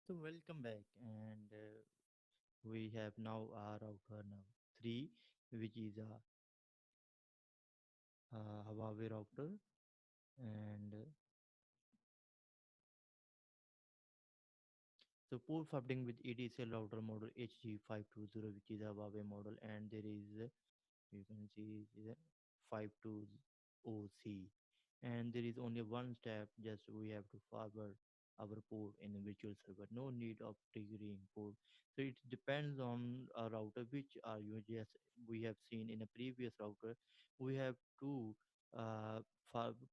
So welcome back, and we have now our router now three, which is a Huawei router, and so port forwarding with ADSL router model HG520, which is a Huawei model, and there is you can see is a 520c, and there is only one step. Just we have to forward our port in a virtual server. No need of triggering port. So it depends on a router which are you just we have seen in a previous router. We have to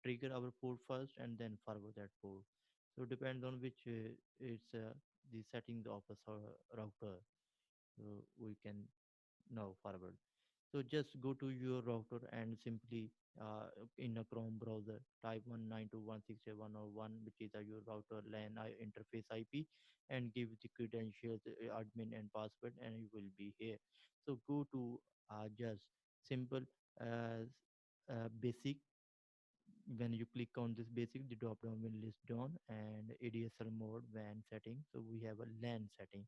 trigger our port first and then forward that port. So depends on which it's the settings of a router. So we can now forward. So just go to your router and simply in a Chrome browser type 192.168.1.1, which is your router LAN interface IP, and give the credentials, admin and password, and you will be here. So go to just simple as basic. When you click on this basic, the drop down will list down and ADSL mode WAN setting. So we have a LAN setting.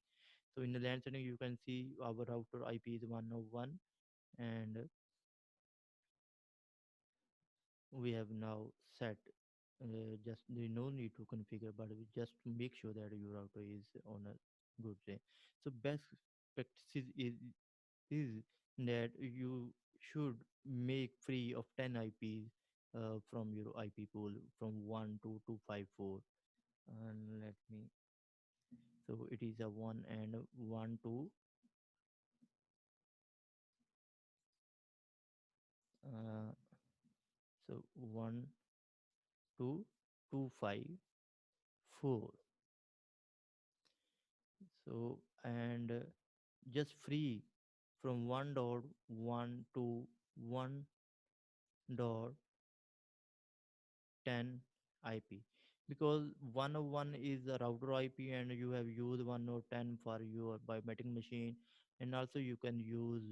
So in the LAN setting, you can see our router IP is 101, and we have now set just there no need to configure, but we just to make sure that your router is on a good way. So best practices is that you should make free of 10 IPs from your IP pool from 1 to 254, and let me so it is a 1 and 1 to uh, so 1 to 254. So and just free from 1.1 to 1.10 IP, because 101 is the router IP and you have used 1.10 for your biometric machine, and also you can use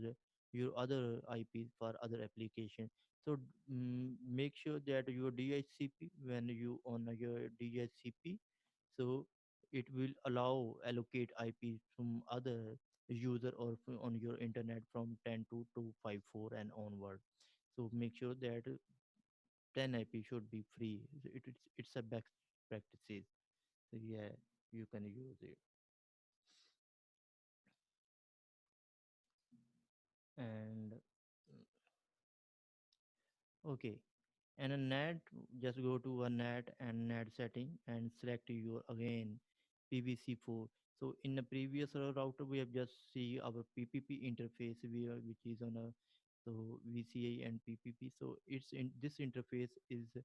your other IPs for other application. So make sure that your DHCP, when you on your DHCP, so it will allow allocate IP from other user or on your internet from 10 to 254 and onward. So make sure that 10 IP should be free. So it's a best practices. So yeah, you can use it. And okay, and a net, just go to a net and net setting and select your again PVC4. So in the previous router, we have just see our PPP interface which is on a so VCA and PPP. So it's in this interface is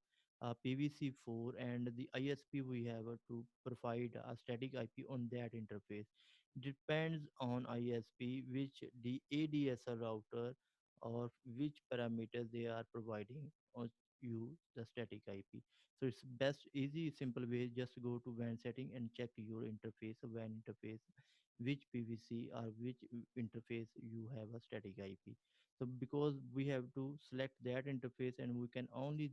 PVC4, and the ISP we have to provide a static IP on that interface. Depends on ISP which the ADSL router or which parameters they are providing on you the static IP. So it's best easy simple way, just go to WAN setting and check your interface WAN interface, which PVC or which interface you have a static IP. So because we have to select that interface and we can only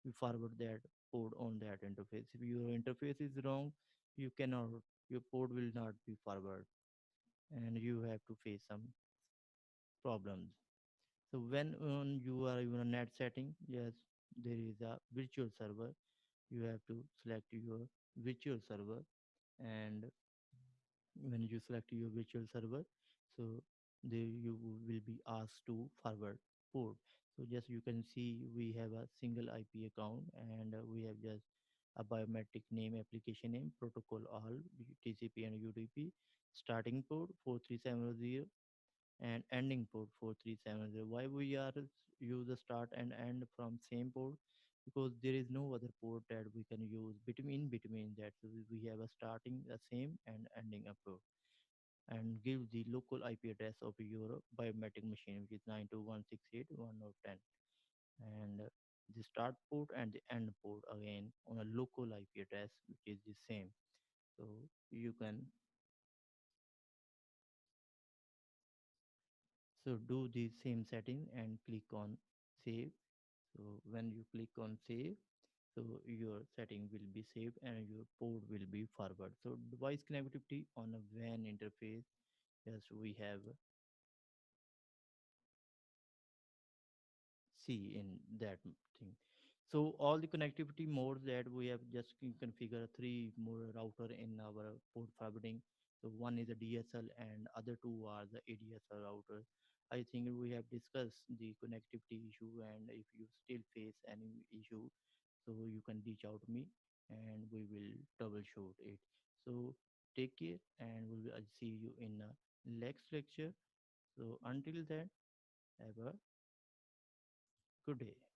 we forward that port on that interface. If your interface is wrong, you cannot, your port will not be forward, and you have to face some problems. So when you are in a net setting, yes, there is a virtual server. You have to select your virtual server, and when you select your virtual server, so there you will be asked to forward port. So just you can see we have a single IP account, and we have just a biometric name, application name, protocol all, TCP and UDP, starting port 4370 and ending port 4370. Why we are use the start and end from same port? Because there is no other port that we can use between that. So we have a starting the same and ending a port, and give the local IP address of your biometric machine, which is 92168.1.10, and the start port and the end port again on a local IP address, which is the same. So you can so do the same setting and click on save. So when you click on save, So your setting will be saved and your port will be forward. So device connectivity on a WAN interface. Yes, we have see in that thing. So all the connectivity modes that we have just configure three more router in our port forwarding. So one is a DSL and other two are the ADSL router. I think we have discussed the connectivity issue, and if you still face any issue, so you can reach out to me and we will troubleshoot it. So take care and we will see you in the next lecture. So until then, have a good day.